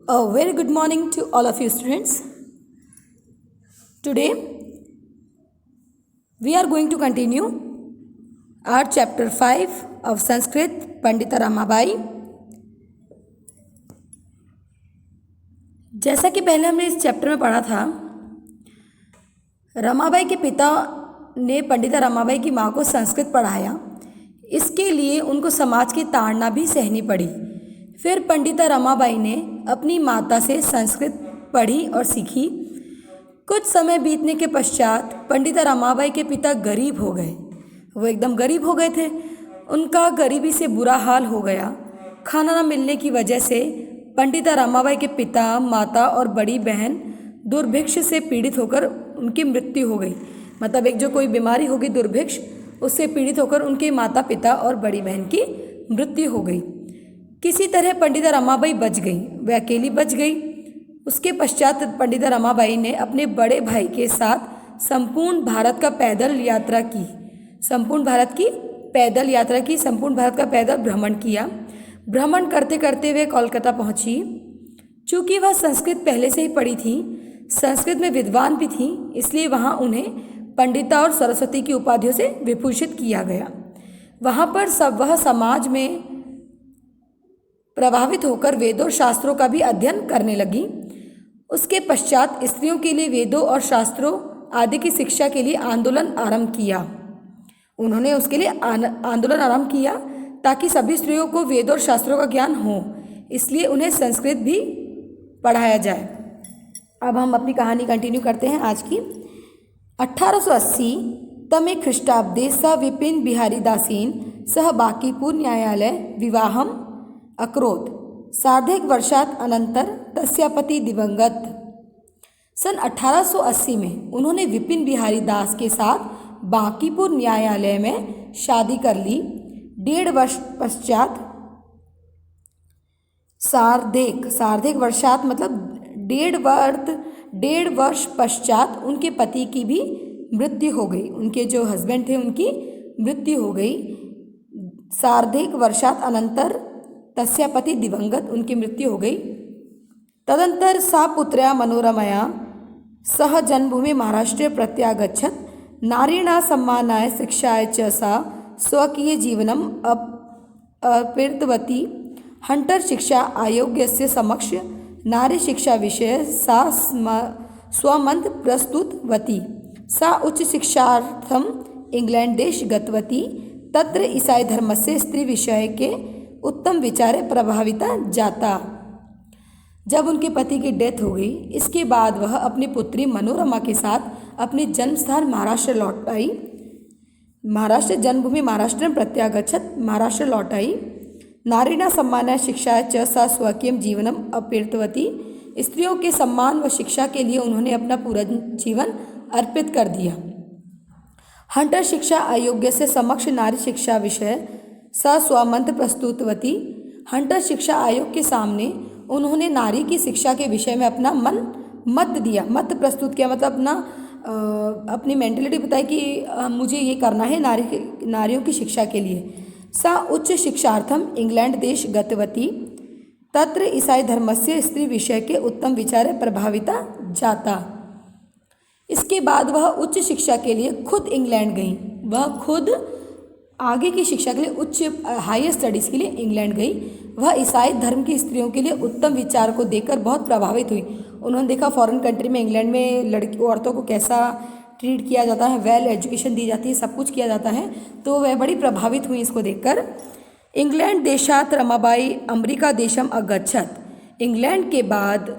A very good morning to all of you students. Today we are going to continue our chapter 5 of Sanskrit Pandita Ramabai. जैसा कि पहले हमने इस chapter में पढ़ा था, रमाबाई के पिता ने पंडिता रमाबाई की माँ को संस्कृत पढ़ाया। इसके लिए उनको समाज की ताड़ना भी सहनी पड़ी। फिर पंडिता रमाबाई ने अपनी माता से संस्कृत पढ़ी और सीखी। कुछ समय बीतने के पश्चात पंडिता रमाबाई के पिता गरीब हो गए। वो एकदम गरीब हो गए थे। उनका गरीबी से बुरा हाल हो गया। खाना न मिलने की वजह से पंडिता रमाबाई के पिता, माता और बड़ी बहन दुर्भिक्ष से पीड़ित होकर उनकी मृत्यु हो गई। मतलब एक जो कोई बीमारी होगी दुर्भिक्ष, उससे पीड़ित होकर उनके माता पिता और बड़ी बहन की मृत्यु हो गई। किसी तरह पंडिता रमाबाई बच गई, वह अकेली बच गई। उसके पश्चात पंडिता रमाबाई ने अपने बड़े भाई के साथ संपूर्ण भारत का पैदल यात्रा की। संपूर्ण भारत का पैदल भ्रमण किया। भ्रमण करते करते वे कोलकाता पहुंची। चूँकि वह संस्कृत पहले से ही पढ़ी थी, संस्कृत में विद्वान भी थी, इसलिए वहाँ उन्हें पंडिता और सरस्वती की उपाधियों से विभूषित किया गया। वहाँ पर वह समाज में प्रभावित होकर वेदों और शास्त्रों का भी अध्ययन करने लगी। उसके पश्चात स्त्रियों के लिए वेदों और शास्त्रों आदि की शिक्षा के लिए आंदोलन आरंभ किया। उन्होंने उसके लिए आंदोलन आरंभ किया ताकि सभी स्त्रियों को वेदों और शास्त्रों का ज्ञान हो, इसलिए उन्हें संस्कृत भी पढ़ाया जाए। अब हम अपनी कहानी कंटिन्यू करते हैं आज की। 1880 तमे ख्रीष्टाब्दे स विपिन बिहारी दासेन सह बांकीपुर न्यायालय विवाहम अकरोत्। सार्धैक वर्षात् अनंतर तस्या पति दिवंगत। सन 1880 में उन्होंने विपिन बिहारी दास के साथ बांकीपुर न्यायालय में शादी कर ली। 1.5 वर्ष पश्चात सार्धैक वर्षात मतलब 1.5 वर्ष पश्चात उनके पति की भी मृत्यु हो गई। उनके जो हस्बैंड थे उनकी मृत्यु हो गई। सार्धैक वर्षात अनंतर तस्या पति दिवंगत, उनकी मृत्यु हो गई। तदंतर सा पुत्र्या मनोरमया सह जन्मभूमि महाराष्ट्रे प्रत्यागच्छत्। नारीणा सम्मानाय शिक्षाय च सा स्वकीय जीवनम अपीर्तवती। हंटर शिक्षा आयोगस्य समक्ष नारी शिक्षा विषय सा स्वमत प्रस्तुतवती। सा उच्च शिक्षार्थम इंग्लैंड देश गतवती। तत्र ईसाई धर्मस्य स्त्री विषय के उत्तम विचारे प्रभाविता जाता। जब उनके पति की डेथ हो गई, इसके बाद वह अपनी पुत्री मनोरमा के साथ अपने जन्म स्थान महाराष्ट्र लौट आई। महाराष्ट्र जन्मभूमि महाराष्ट्र प्रत्यागच्छत्, महाराष्ट्र लौट आई। नारीणा सम्मानाय शिक्षा च सा स्वकीय जीवनम अपीर्तवती। स्त्रियों के सम्मान व शिक्षा के लिए उन्होंने अपना पूरा जीवन अर्पित कर दिया। हंटर शिक्षा अयोग्य से समक्ष नारी शिक्षा विषय स स्वमत प्रस्तुतवती। हंटर शिक्षा आयोग के सामने उन्होंने नारी की शिक्षा के विषय में अपना मत दिया। मत प्रस्तुत किया मतलब अपनी मेंटलिटी बताई कि मुझे ये करना है नारियों की शिक्षा के लिए। सा उच्च शिक्षार्थम इंग्लैंड देश गतवती। तत्र ईसाई धर्मस्य स्त्री विषय के उत्तम विचारे प्रभाविता जाता। इसके बाद वह उच्च शिक्षा के लिए खुद इंग्लैंड गई। वह खुद आगे की शिक्षा के लिए उच्च हायर स्टडीज़ के लिए इंग्लैंड गई। वह ईसाई धर्म की स्त्रियों के लिए उत्तम विचार को देखकर बहुत प्रभावित हुई। उन्होंने देखा फॉरेन कंट्री में, इंग्लैंड में औरतों को कैसा ट्रीट किया जाता है, वेल एजुकेशन दी जाती है, सब कुछ किया जाता है, तो वह बड़ी प्रभावित हुई इसको देखकर। इंग्लैंड देशात रमाबाई अमेरिका देशम अगच्छत्। इंग्लैंड के बाद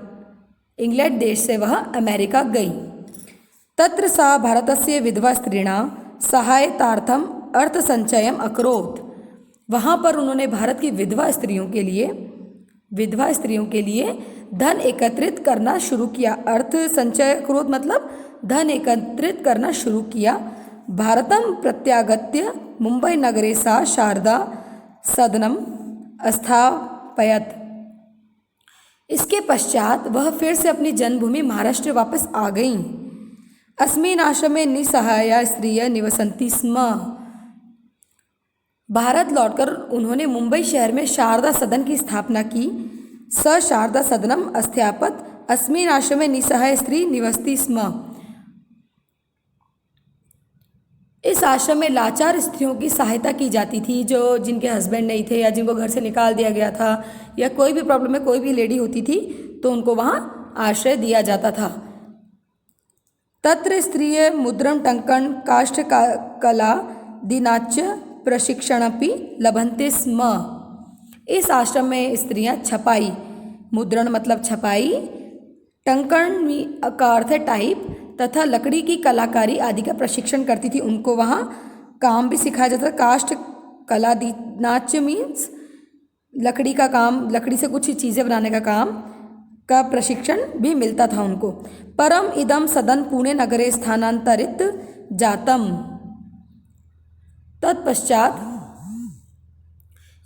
इंग्लैंड देश से वह अमेरिका गई। तत्र सा भारतस्य विधवा स्त्रीणां सहायतार्थम अर्थ संचयम अकरोत्। वहाँ पर उन्होंने भारत की विधवा स्त्रियों के लिए धन एकत्रित करना शुरू किया। अर्थ संचय अकरोत् मतलब धन एकत्रित करना शुरू किया। भारतम प्रत्यागत्य मुंबई नगरे सा शारदा सदनम स्थापयत्। इसके पश्चात वह फिर से अपनी जन्मभूमि महाराष्ट्र वापस आ गईं। अस्मिन् आश्रमे निसहाया स्त्रियः निवसन्ति स्म। भारत लौटकर उन्होंने मुंबई शहर में शारदा सदन की स्थापना की। स शारदा सदनम अस्थापत अस्मिन् आश्रमे निसहाय स्त्री निवसति स्म। इस आश्रम में लाचार स्त्रियों की सहायता की जाती थी, जो जिनके हस्बैंड नहीं थे या जिनको घर से निकाल दिया गया था, या कोई भी प्रॉब्लम में कोई भी लेडी होती थी तो उनको वहाँ आश्रय दिया जाता था। तत्र स्त्रिय मुद्रण टंकन काष्ठ कला दिनाच्य प्रशिक्षणपि लभन्ते स्म। इस आश्रम में स्त्रियां छपाई, मुद्रण मतलब छपाई, टंकन का अर्थ है टाइप, तथा लकड़ी की कलाकारी आदि का प्रशिक्षण करती थी। उनको वहाँ काम भी सिखाया जाता था। काष्ठ कला दिनाच्य मीन्स लकड़ी का काम, लकड़ी से कुछ चीज़ें बनाने का काम का प्रशिक्षण भी मिलता था उनको। परम इदम सदन पुणे नगरे स्थानांतरित जातम। तत्पश्चात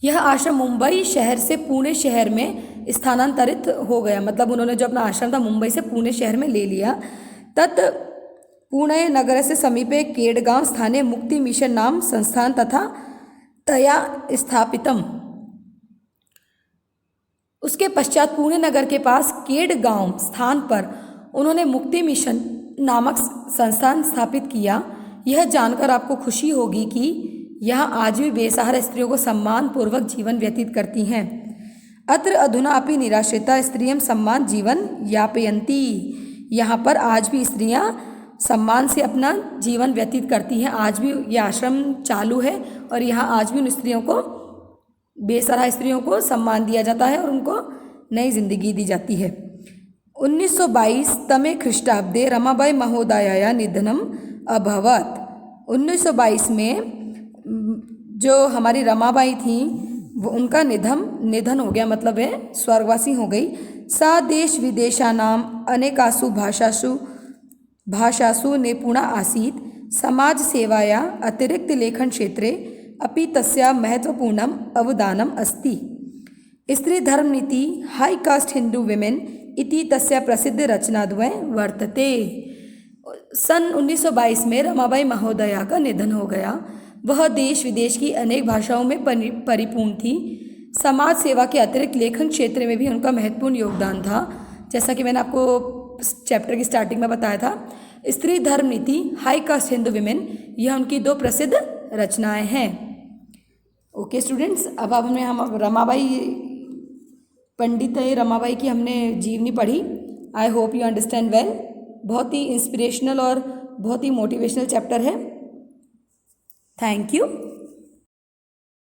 यह आश्रम मुंबई शहर से पुणे शहर में स्थानांतरित हो गया, मतलब उन्होंने जो अपना आश्रम था मुंबई से पुणे शहर में ले लिया। तत् पुणे नगर से समीपे केडगांव स्थाने मुक्ति मिशन नाम संस्थान तथा तया स्थापितम। उसके पश्चात पुणे नगर के पास केडगांव स्थान पर उन्होंने मुक्ति मिशन नामक संस्थान स्थापित किया। यह जानकर आपको खुशी होगी कि यहाँ आज भी बेसहारा स्त्रियों को सम्मान पूर्वक जीवन व्यतीत करती हैं। अत्र अधुना अपि निराश्रिता स्त्रियं सम्मान जीवन यापयन्ति। यहाँ पर आज भी स्त्रियाँ सम्मान से अपना जीवन व्यतीत करती हैं। आज भी यह आश्रम चालू है और यहाँ आज भी उन स्त्रियों को, बेसहारा स्त्रियों को सम्मान दिया जाता है और उनको नई जिंदगी दी जाती है। 1922 तमे ख्रीष्टाब्दे रमाबाई महोदयाया निधनम अभवत। 1922 में जो हमारी रमाबाई थी वो उनका निधन हो गया, मतलब है स्वर्गवासी हो गई। सा देश विदेशानाम अनेकासु भाषासु निपुणा आसीत्। समाज सेवाया अतिरिक्त लेखन क्षेत्रे अपि तस्या महत्वपूर्णम अवदानम अस्ति। स्त्री धर्म नीति हाई कास्ट हिंदू विमेन इति तस्या प्रसिद्ध रचनाद्वयं वर्तते। सन 1922 में रमाबाई महोदया का निधन हो गया। वह देश विदेश की अनेक भाषाओं में परिपूर्ण थी। समाज सेवा के अतिरिक्त लेखन क्षेत्र में भी उनका महत्वपूर्ण योगदान था। जैसा कि मैंने आपको चैप्टर की स्टार्टिंग में बताया था, स्त्री धर्म नीति हाई कास्ट हिंदू विमेन, यह उनकी 2 प्रसिद्ध रचनाएं हैं। ओके स्टूडेंट्स, अब हमने रमाबाई पंडित रमाबाई की हमने जीवनी पढ़ी। I hope you understand well. बहुत ही इंस्पिरेशनल और बहुत ही मोटिवेशनल चैप्टर है। Thank you.